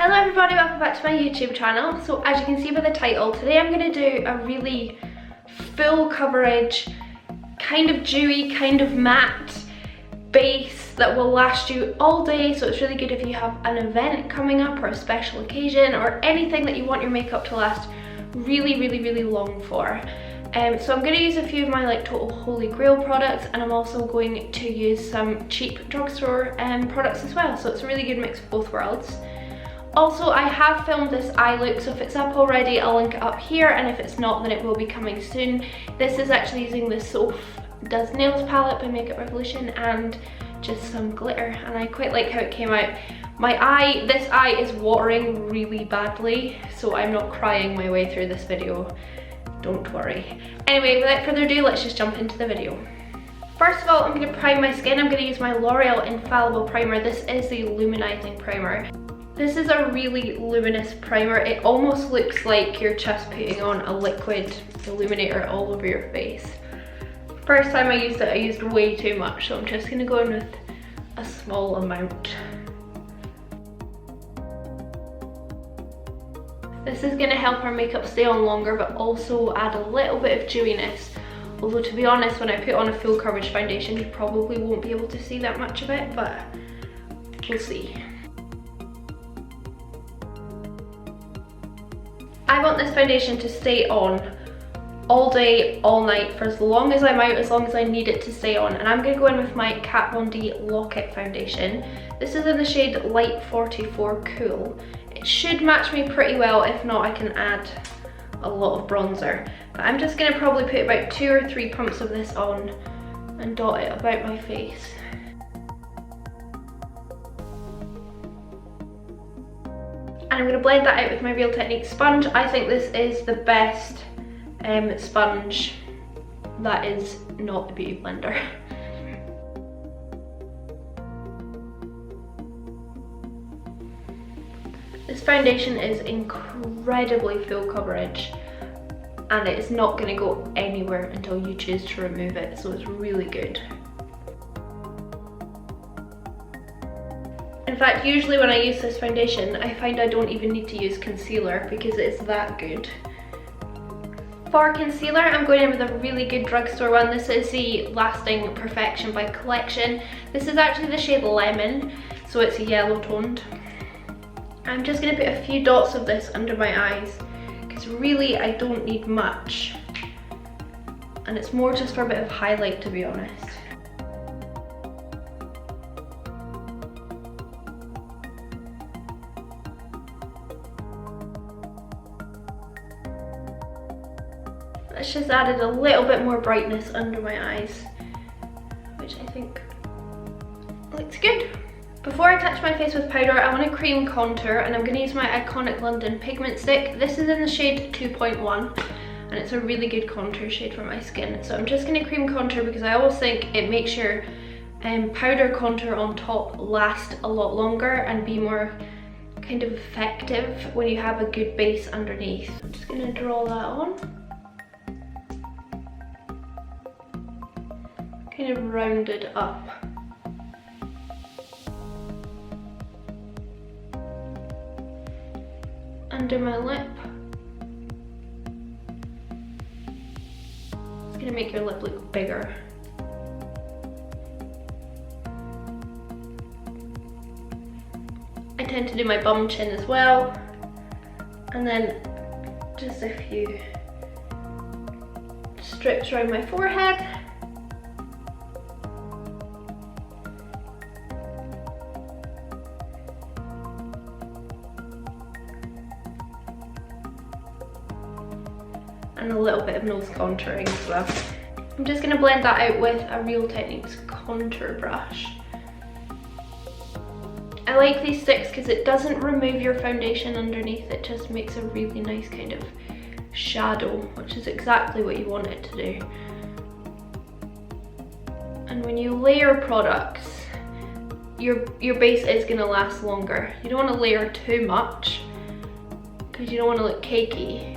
Hello everybody, welcome back to my YouTube channel. So as you can see by the title, today I'm going to do a really full coverage, kind of dewy, kind of matte base that will last you all day. So it's really good if you have an event coming up or a special occasion or anything that you want your makeup to last really long for. So I'm going to use a few of my total holy grail products, and I'm also going to use some cheap drugstore products as well. So it's a really good mix of both worlds. Also, I have filmed this eye look, so if it's up already, I'll link it up here, and if it's not, then it will be coming soon. This is actually using the Soph Does Nails palette by Makeup Revolution and just some glitter, and I quite like how it came out. This eye is watering really badly, so I'm not crying my way through this video, don't worry. Anyway, without further ado, let's just jump into the video. First of all, I'm going to prime my skin. I'm going to use my L'Oreal Infallible Primer. This is the Illuminating Primer. This is a really luminous primer. It almost looks like you're just putting on a liquid illuminator all over your face. First time I used it, I used way too much, so I'm just going to go in with a small amount. This is going to help our makeup stay on longer, but also add a little bit of dewiness. Although to be honest, when I put on a full coverage foundation, you probably won't be able to see that much of it, but we'll see. I want this foundation to stay on all day, all night, for as long as I'm out, as long as I need it to stay on. And I'm going to go in with my Kat Von D Lock-It foundation. This is in the shade Light 44 Cool. It should match me pretty well. If not, I can add a lot of bronzer. But I'm just going to probably put about 2 or 3 pumps of this on and dot it about my face. And I'm going to blend that out with my Real Techniques sponge. I think this is the best sponge that is not a beauty blender. This foundation is incredibly full coverage, and it is not going to go anywhere until you choose to remove it, so it's really good. In fact, usually when I use this foundation, I find I don't even need to use concealer because it's that good. For concealer, I'm going in with a really good drugstore one. This is the Lasting Perfection by Collection. This is actually the shade Lemon, so it's yellow toned. I'm just going to put a few dots of this under my eyes because really I don't need much, and it's more just for a bit of highlight, to be honest. It's just added a little bit more brightness under my eyes, which I think looks good. Before I touch my face with powder, I want to cream contour, and I'm going to use my Iconic London Pigment Stick. This is in the shade 2.1, and it's a really good contour shade for my skin. So I'm just going to cream contour because I always think it makes your powder contour on top last a lot longer and be more kind of effective when you have a good base underneath. I'm just going to draw that on. Kind of rounded up. Under my lip. It's gonna make your lip look bigger. I tend to do my bum chin as well. And then just a few strips around my forehead. And a little bit of nose contouring as well. I'm just going to blend that out with a Real Techniques contour brush. I like these sticks because it doesn't remove your foundation underneath, it just makes a really nice kind of shadow, which is exactly what you want it to do. And when you layer products, your base is going to last longer. You don't want to layer too much because you don't want to look cakey.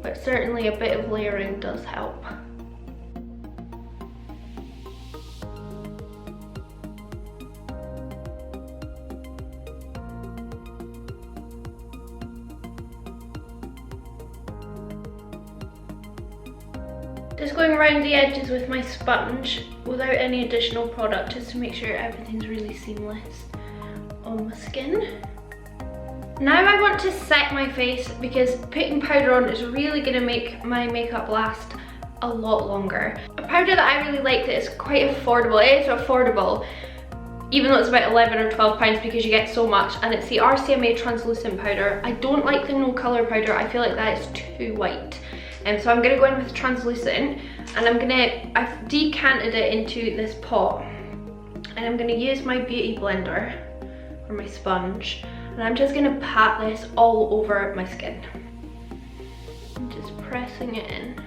But certainly a bit of layering does help. Just going around the edges with my sponge without any additional product, just to make sure everything's really seamless on my skin. Now I want to set my face because putting powder on is really going to make my makeup last a lot longer. A powder that I really like that is quite affordable, it is affordable, even though it's about 11 or 12 pounds because you get so much, and it's the RCMA translucent powder. I don't like the no colour powder, I feel like that is too white. So I'm going to go in with translucent, and I've decanted it into this pot, and I'm going to use my beauty blender or my sponge, and I'm just going to pat this all over my skin. I'm just pressing it in.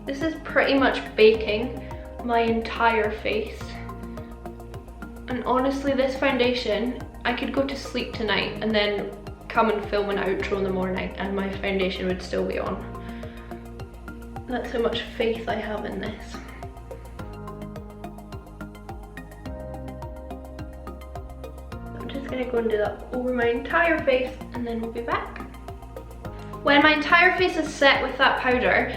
This is pretty much baking my entire face. And honestly, this foundation, I could go to sleep tonight and then come and film an outro in the morning and my foundation would still be on. That's how much faith I have in this. I'm just gonna go and do that over my entire face and then we'll be back. When my entire face is set with that powder,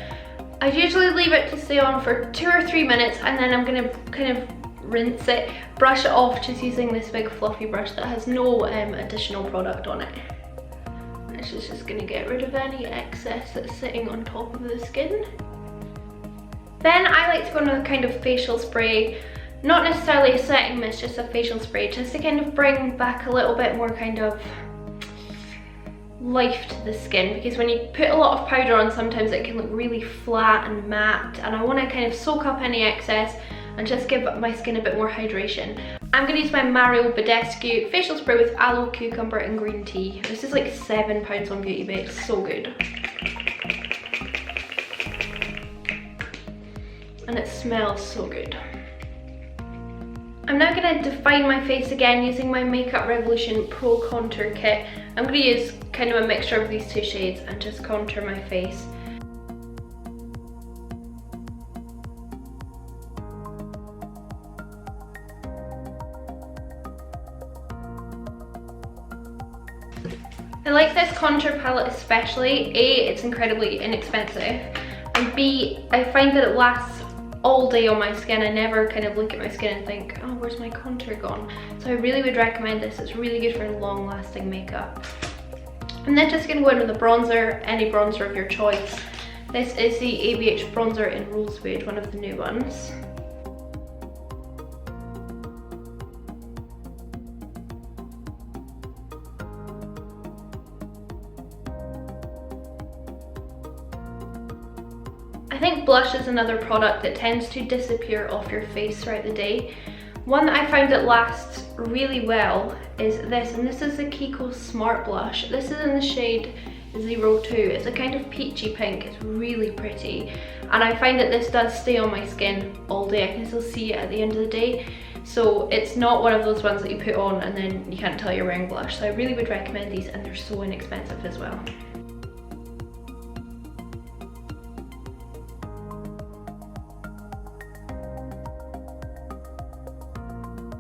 I usually leave it to stay on for 2 or 3 minutes, and then I'm gonna kind of rinse it, brush it off just using this big fluffy brush that has no additional product on it. This is just gonna get rid of any excess that's sitting on top of the skin. Then I like to go in with a kind of facial spray, not necessarily a setting mist, just a facial spray, just to kind of bring back a little bit more kind of life to the skin, because when you put a lot of powder on, sometimes it can look really flat and matte, and I want to kind of soak up any excess and just give my skin a bit more hydration. I'm going to use my Mario Badescu facial spray with aloe, cucumber and green tea. This is like £7 on Beauty Bay, it's so good. And it smells so good. I'm now going to define my face again using my Makeup Revolution Pro Contour Kit. I'm going to use kind of a mixture of these two shades and just contour my face. I like this contour palette especially. A, it's incredibly inexpensive, and B, I find that it lasts all day on my skin. I never kind of look at my skin and think, oh, where's my contour gone? So I really would recommend this. It's really good for long lasting makeup. I'm then just going to go in with a bronzer, any bronzer of your choice. This is the ABH bronzer in Rosewood, one of the new ones. I think blush is another product that tends to disappear off your face throughout the day. One that I found that lasts really well is this, and this is the Kiko Smart Blush. This is in the shade 02. It's a kind of peachy pink, it's really pretty. And I find that this does stay on my skin all day. I can still see it at the end of the day. So it's not one of those ones that you put on and then you can't tell you're wearing blush. So I really would recommend these, and they're so inexpensive as well.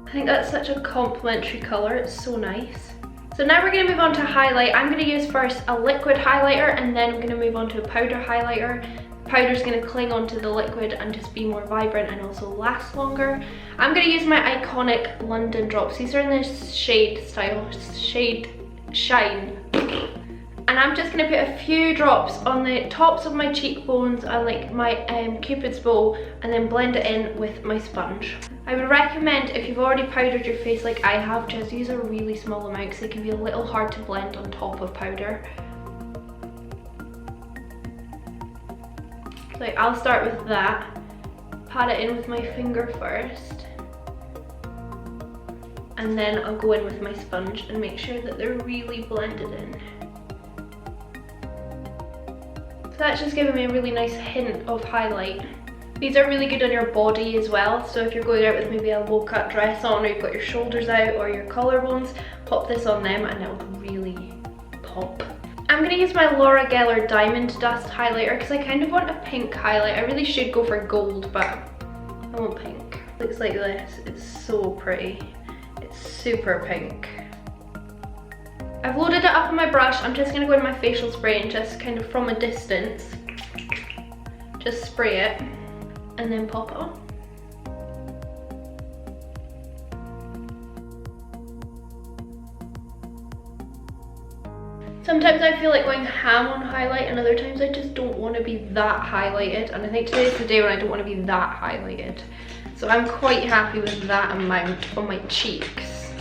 I think that's such a complimentary colour, it's so nice. So now we're going to move on to highlight. I'm going to use first a liquid highlighter and then I'm going to move on to a powder highlighter. The powder is going to cling onto the liquid and just be more vibrant and also last longer. I'm going to use my iconic London drops. These are in this shade Shine. And I'm just going to put a few drops on the tops of my cheekbones and like my Cupid's bow, and then blend it in with my sponge. I would recommend, if you've already powdered your face like I have, just use a really small amount because it can be a little hard to blend on top of powder. So I'll start with that, pat it in with my finger first, and then I'll go in with my sponge and make sure that they're really blended in. So that's just giving me a really nice hint of highlight. These are really good on your body as well, so if you're going out with maybe a low cut dress on, or you've got your shoulders out or your collarbones, pop this on them and it'll really pop. I'm going to use my Laura Geller Diamond Dust highlighter because I kind of want a pink highlight. I really should go for gold, but I want pink. Looks like this, it's so pretty. It's super pink. I've loaded it up on my brush. I'm just going to go in my facial spray and just kind of from a distance, just spray it and then pop it on. Sometimes I feel like going ham on highlight, and other times I just don't want to be that highlighted, and I think today's the day when I don't want to be that highlighted. So I'm quite happy with that amount on my cheeks.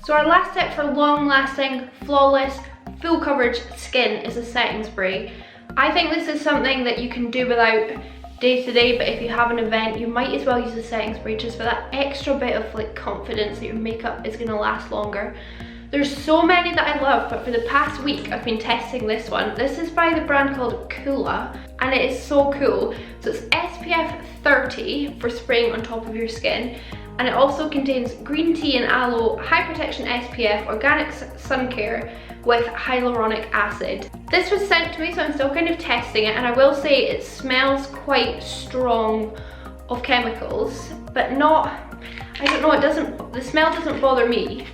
So our last step for long lasting, flawless, full coverage skin is a setting spray. I think this is something that you can do without day to day, but if you have an event, you might as well use a setting spray just for that extra bit of like confidence that your makeup is going to last longer. There's so many that I love, but for the past week I've been testing this one. This is by the brand called Coola, and it is so cool. So it's SPF 30 for spraying on top of your skin, and it also contains green tea and aloe, high protection SPF, organic sun care with hyaluronic acid. This was sent to me, so I'm still kind of testing it, and I will say it smells quite strong of chemicals, but not, I don't know, the smell doesn't bother me.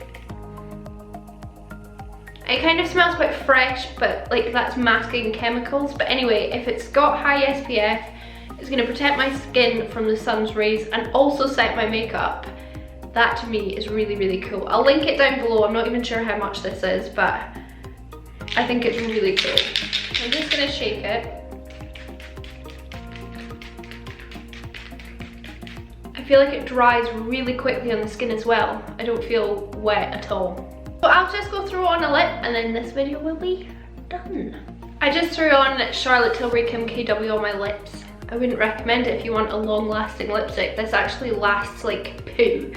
It kind of smells quite fresh, but like that's masking chemicals. But anyway, if it's got high SPF, it's going to protect my skin from the sun's rays and also set my makeup. That to me is really, really cool. I'll link it down below. I'm not even sure how much this is, but I think it's really cool. I'm just going to shake it. I feel like it dries really quickly on the skin as well. I don't feel wet at all. So I'll just go through on a lip and then this video will be done. I just threw on Charlotte Tilbury Kim KW on my lips. I wouldn't recommend it if you want a long lasting lipstick. This actually lasts like poo.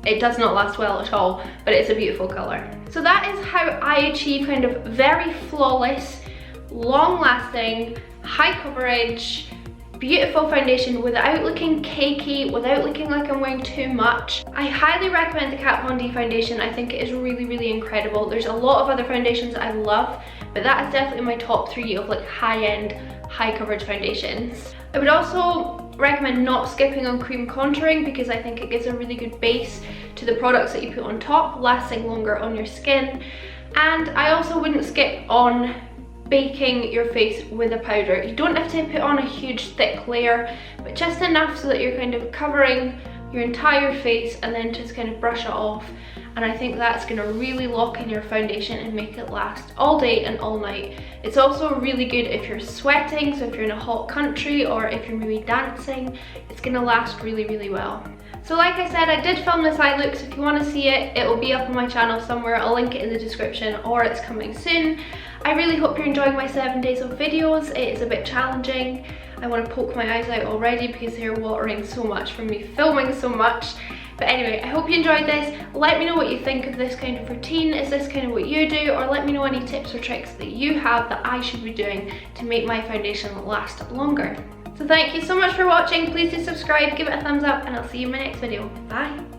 It does not last well at all, but it's a beautiful colour. So that is how I achieve kind of very flawless, long lasting, high coverage, beautiful foundation without looking cakey, without looking like I'm wearing too much. I highly recommend the Kat Von D foundation. I think it is really, really incredible. There's a lot of other foundations I love, but that is definitely my top 3 of like high-end, high coverage foundations. I would also recommend not skipping on cream contouring because I think it gives a really good base to the products that you put on top, lasting longer on your skin. And I also wouldn't skip on baking your face with a powder. You don't have to put on a huge thick layer, but just enough so that you're kind of covering your entire face and then just kind of brush it off. And I think that's going to really lock in your foundation and make it last all day and all night. It's also really good if you're sweating, so if you're in a hot country or if you're maybe dancing, it's going to last really, really well. So like I said, I did film this eye look, so if you want to see it, it will be up on my channel somewhere. I'll link it in the description, or it's coming soon. I really hope you're enjoying my 7 days of videos. It is a bit challenging. I want to poke my eyes out already because they're watering so much from me filming so much. But anyway, I hope you enjoyed this. Let me know what you think of this kind of routine. Is this kind of what you do? Or let me know any tips or tricks that you have that I should be doing to make my foundation last longer. So thank you so much for watching. Please do subscribe, give it a thumbs up, and I'll see you in my next video. Bye.